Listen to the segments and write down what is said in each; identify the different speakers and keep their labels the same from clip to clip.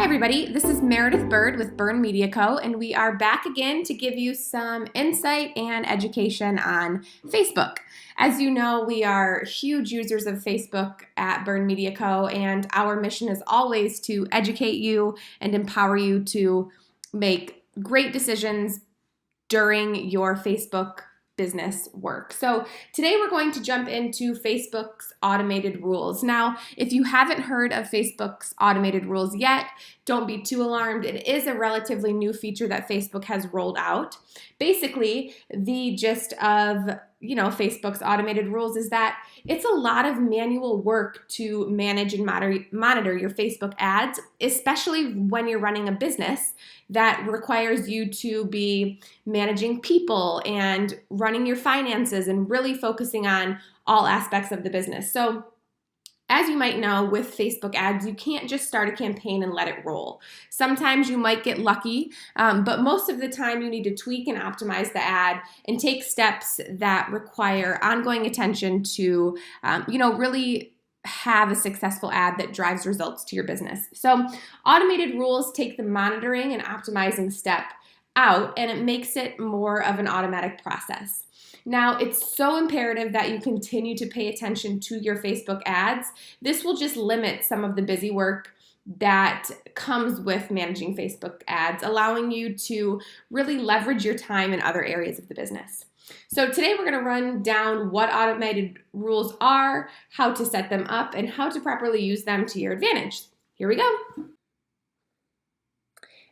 Speaker 1: Hi everybody, this is Meredith Bird with Burn Media Co. and we are back again to give you some insight and education on Facebook. As you know, we are huge users of Facebook at Burn Media Co. and our mission is always to educate you and empower you to make great decisions during your Facebook business work. So today we're going to jump into Facebook's automated rules. Now, if you haven't heard of Facebook's automated rules yet, don't be too alarmed. It is a relatively new feature that Facebook has rolled out. Basically, the gist of Facebook's automated rules is that it's a lot of manual work to manage and monitor your Facebook ads, especially when you're running a business that requires you to be managing people and running your finances and really focusing on all aspects of the business. So as you might know, with Facebook ads, you can't just start a campaign and let it roll. Sometimes you might get lucky, but most of the time you need to tweak and optimize the ad and take steps that require ongoing attention to, really have a successful ad that drives results to your business. So automated rules take the monitoring and optimizing step out, and it makes it more of an automatic process. Now, it's so imperative that you continue to pay attention to your Facebook ads. This will just limit some of the busy work that comes with managing Facebook ads, allowing you to really leverage your time in other areas of the business. So today we're going to run down what automated rules are, how to set them up, and how to properly use them to your advantage. Here we go.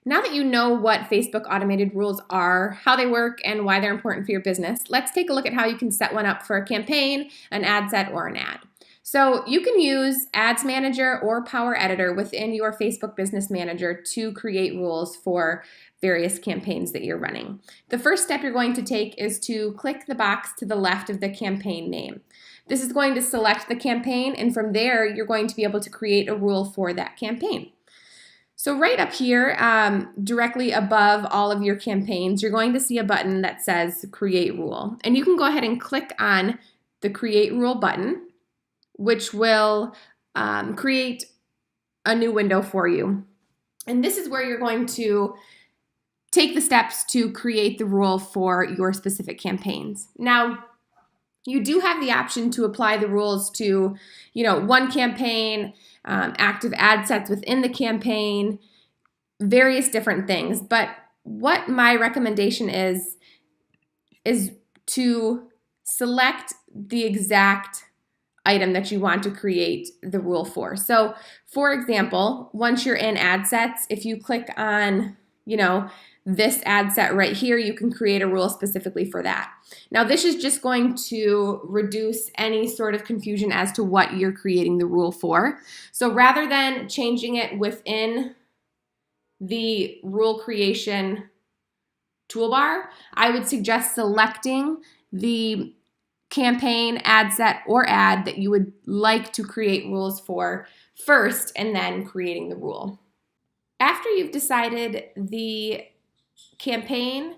Speaker 1: Now that you know what Facebook automated rules are, how they work, and why they're important for your business, let's take a look at how you can set one up for a campaign, an ad set, or an ad. So you can use Ads Manager or Power Editor within your Facebook Business Manager to create rules for various campaigns that you're running. The first step you're going to take is to click the box to the left of the campaign name. This is going to select the campaign, and from there you're going to be able to create a rule for that campaign. So right up here, directly above all of your campaigns, you're going to see a button that says Create Rule. And you can go ahead and click on the Create Rule button, which will create a new window for you. And this is where you're going to take the steps to create the rule for your specific campaigns. Now, you do have the option to apply the rules to, one campaign, active ad sets within the campaign, various different things. But what my recommendation is to select the exact item that you want to create the rule for. So, for example, once you're in ad sets, if you click on, this ad set right here, you can create a rule specifically for that. Now, this is just going to reduce any sort of confusion as to what you're creating the rule for. So rather than changing it within the rule creation toolbar, I would suggest selecting the campaign, ad set, or ad that you would like to create rules for first, and then creating the rule. After you've decided the campaign,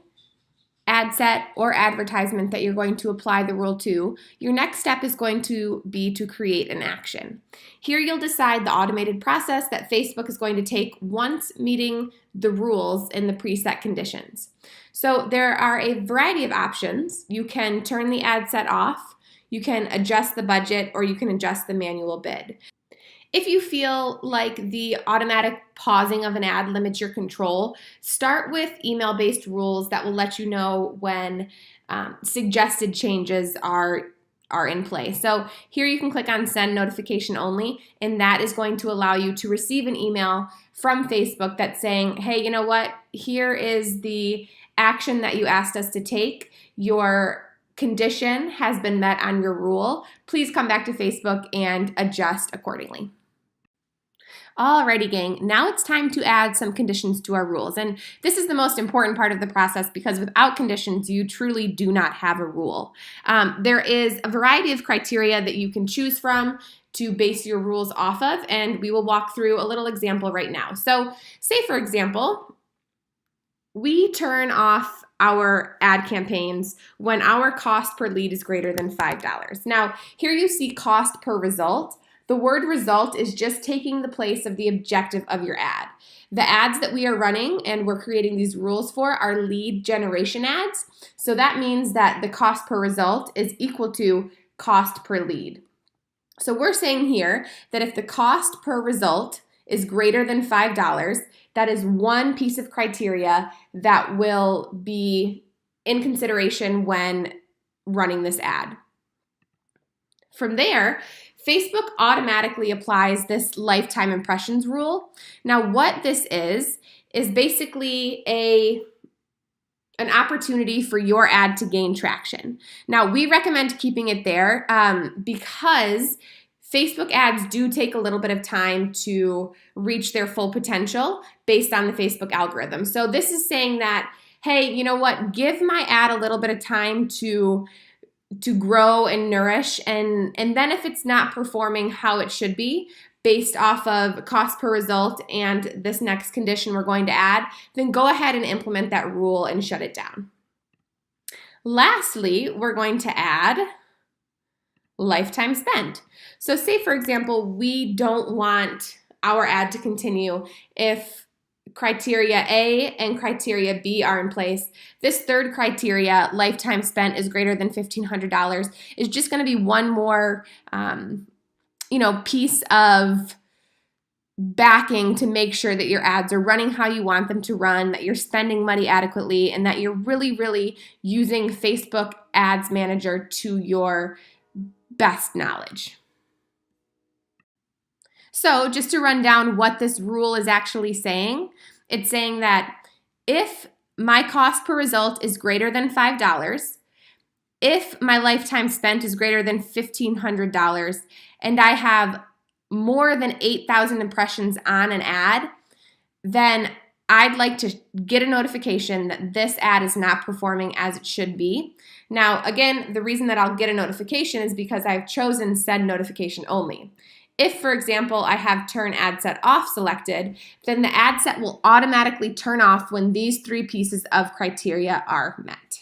Speaker 1: ad set, or advertisement that you're going to apply the rule to, your next step is going to be to create an action. Here you'll decide the automated process that Facebook is going to take once meeting the rules in the preset conditions. So there are a variety of options. You can turn the ad set off, you can adjust the budget, or you can adjust the manual bid. If you feel like the automatic pausing of an ad limits your control, start with email-based rules that will let you know when suggested changes are in play. So here you can click on Send Notification Only, and that is going to allow you to receive an email from Facebook that's saying, hey, you know what? Here is the action that you asked us to take. Your condition has been met on your rule. Please come back to Facebook and adjust accordingly. Alrighty, gang, now it's time to add some conditions to our rules. And this is the most important part of the process because without conditions, you truly do not have a rule. There is a variety of criteria that you can choose from to base your rules off of, and we will walk through a little example right now. So say, for example, we turn off our ad campaigns when our cost per lead is greater than $5. Now, here you see cost per result. The word result is just taking the place of the objective of your ad. The ads that we are running and we're creating these rules for are lead generation ads. So that means that the cost per result is equal to cost per lead. So we're saying here that if the cost per result is greater than $5, that is one piece of criteria that will be in consideration when running this ad. From there, Facebook automatically applies this lifetime impressions rule. Now, what this is basically an opportunity for your ad to gain traction. Now, we recommend keeping it there because Facebook ads do take a little bit of time to reach their full potential based on the Facebook algorithm. So this is saying that, hey, you know what? Give my ad a little bit of time to grow and nourish, and then if it's not performing how it should be based off of cost per result and this next condition we're going to add, then go ahead and implement that rule and shut it down. Lastly, we're going to add lifetime spend. So say, for example, we don't want our ad to continue if criteria A and criteria B are in place. This third criteria, lifetime spent, is greater than $1,500, is just going to be one more, piece of backing to make sure that your ads are running how you want them to run, that you're spending money adequately, and that you're really, really using Facebook Ads Manager to your best knowledge. So just to run down what this rule is actually saying, it's saying that if my cost per result is greater than $5, if my lifetime spent is greater than $1,500, and I have more than 8,000 impressions on an ad, then I'd like to get a notification that this ad is not performing as it should be. Now, again, the reason that I'll get a notification is because I've chosen send notification only. If, for example, I have turn ad set off selected, then the ad set will automatically turn off when these three pieces of criteria are met.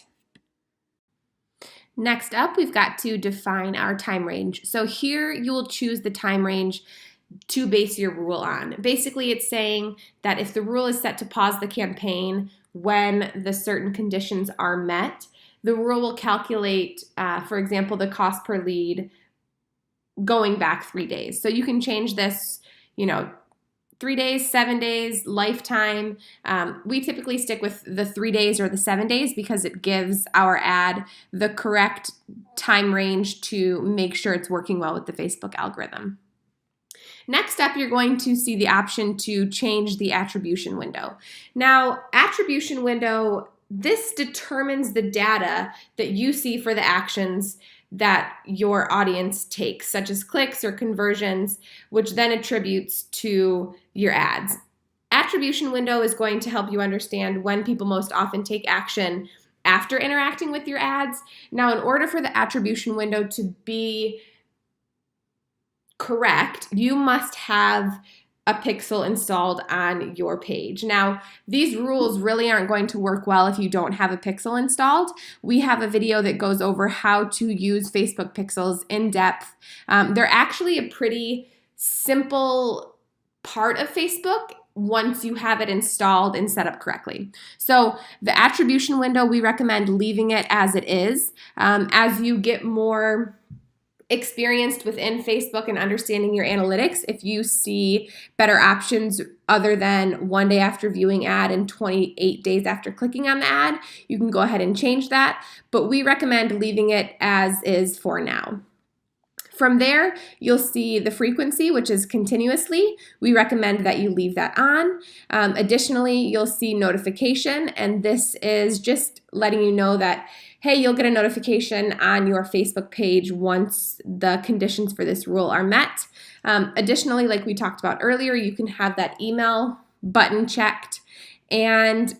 Speaker 1: Next up, we've got to define our time range. So here you will choose the time range to base your rule on. Basically, it's saying that if the rule is set to pause the campaign when the certain conditions are met, the rule will calculate, for example, the cost per lead going back 3 days. So you can change this, 3 days, 7 days, lifetime. We typically stick with the 3 days or the 7 days because it gives our ad the correct time range to make sure it's working well with the Facebook algorithm. Next up, you're going to see the option to change the attribution window. Now, attribution window, this determines the data that you see for the actions that your audience takes, such as clicks or conversions, which then attributes to your ads. Attribution window is going to help you understand when people most often take action after interacting with your ads. Now, in order for the attribution window to be correct, you must have a pixel installed on your page. Now, these rules really aren't going to work well if you don't have a pixel installed. We have a video that goes over how to use Facebook pixels in depth. They're actually a pretty simple part of Facebook once you have it installed and set up correctly. So the attribution window, we recommend leaving it as it is. As you get more experienced within Facebook and understanding your analytics, if you see better options other than 1 day after viewing ad and 28 days after clicking on the ad, you can go ahead and change that, but we recommend leaving it as is for now. From there, you'll see the frequency, which is continuously. We recommend that you leave that on. Additionally, you'll see notification, and this is just letting you know that, hey, you'll get a notification on your Facebook page once the conditions for this rule are met. Additionally, like we talked about earlier, you can have that email button checked. And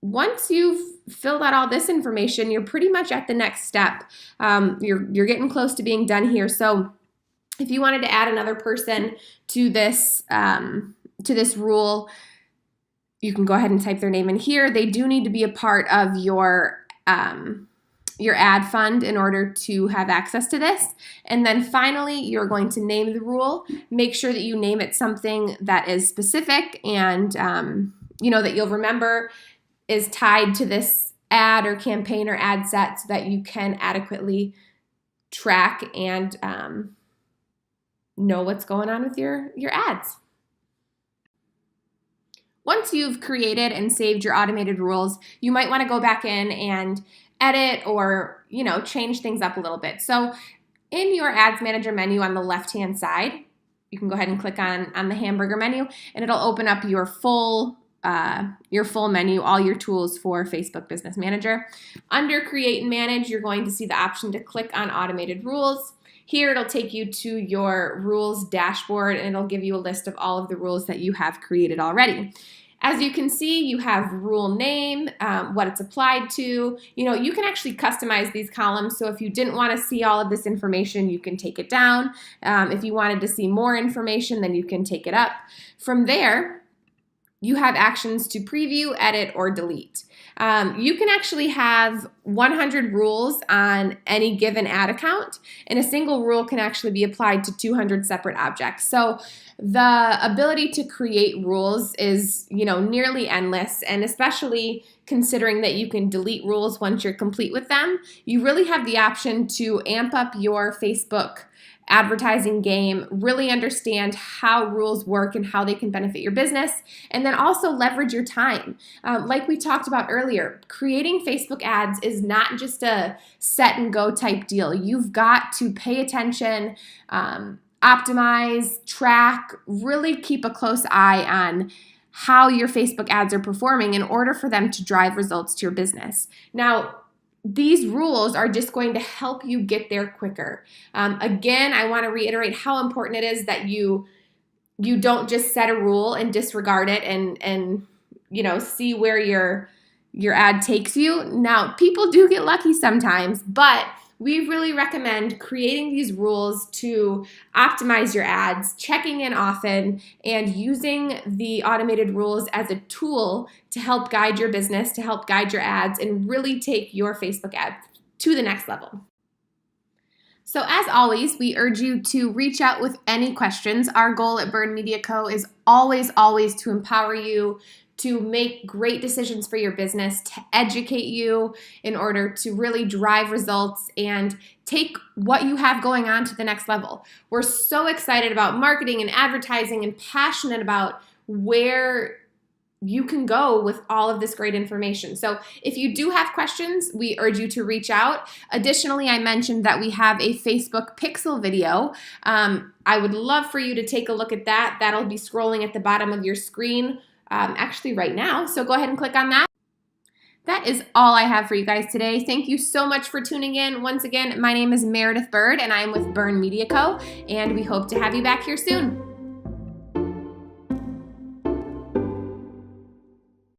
Speaker 1: once you've filled out all this information, you're pretty much at the next step. You're getting close to being done here. So if you wanted to add another person to this rule, you can go ahead and type their name in here. They do need to be a part of your your ad fund in order to have access to this. And then finally, you're going to name the rule. Make sure that you name it something that is specific and that you'll remember is tied to this ad or campaign or ad set so that you can adequately track and know what's going on with your ads. Once you've created and saved your automated rules, you might want to go back in and edit or, change things up a little bit. So in your Ads Manager menu on the left-hand side, you can go ahead and click on the hamburger menu, and it'll open up your full menu, all your tools for Facebook Business Manager. Under Create and Manage, you're going to see the option to click on Automated Rules. Here, it'll take you to your rules dashboard, and it'll give you a list of all of the rules that you have created already. As you can see, you have rule name, what it's applied to. You can actually customize these columns. So if you didn't want to see all of this information, you can take it down. If you wanted to see more information, then you can take it up. From there, you have actions to preview, edit, or delete. You can actually have 100 rules on any given ad account, and a single rule can actually be applied to 200 separate objects. So the ability to create rules is, nearly endless, and especially considering that you can delete rules once you're complete with them, you really have the option to amp up your Facebook advertising game, really understand how rules work and how they can benefit your business, and then also leverage your time. Like we talked about earlier, creating Facebook ads is not just a set and go type deal. You've got to pay attention, optimize, track, really keep a close eye on how your Facebook ads are performing in order for them to drive results to your business. Now, these rules are just going to help you get there quicker. Again, I want to reiterate how important it is that you don't just set a rule and disregard it and see where your ad takes you. Now, people do get lucky sometimes, but we really recommend creating these rules to optimize your ads, checking in often, and using the automated rules as a tool to help guide your business, to help guide your ads, and really take your Facebook ads to the next level. So as always, we urge you to reach out with any questions. Our goal at Burn Media Co. is always to empower you to make great decisions for your business, to educate you in order to really drive results and take what you have going on to the next level. We're so excited about marketing and advertising and passionate about where you can go with all of this great information. So if you do have questions, we urge you to reach out. Additionally, I mentioned that we have a Facebook Pixel video. I would love for you to take a look at that. That'll be scrolling at the bottom of your screen actually right now. So go ahead and click on that. That is all I have for you guys today. Thank you so much for tuning in. Once again, my name is Meredith Bird, and I'm with Burn Media Co., and we hope to have you back here soon.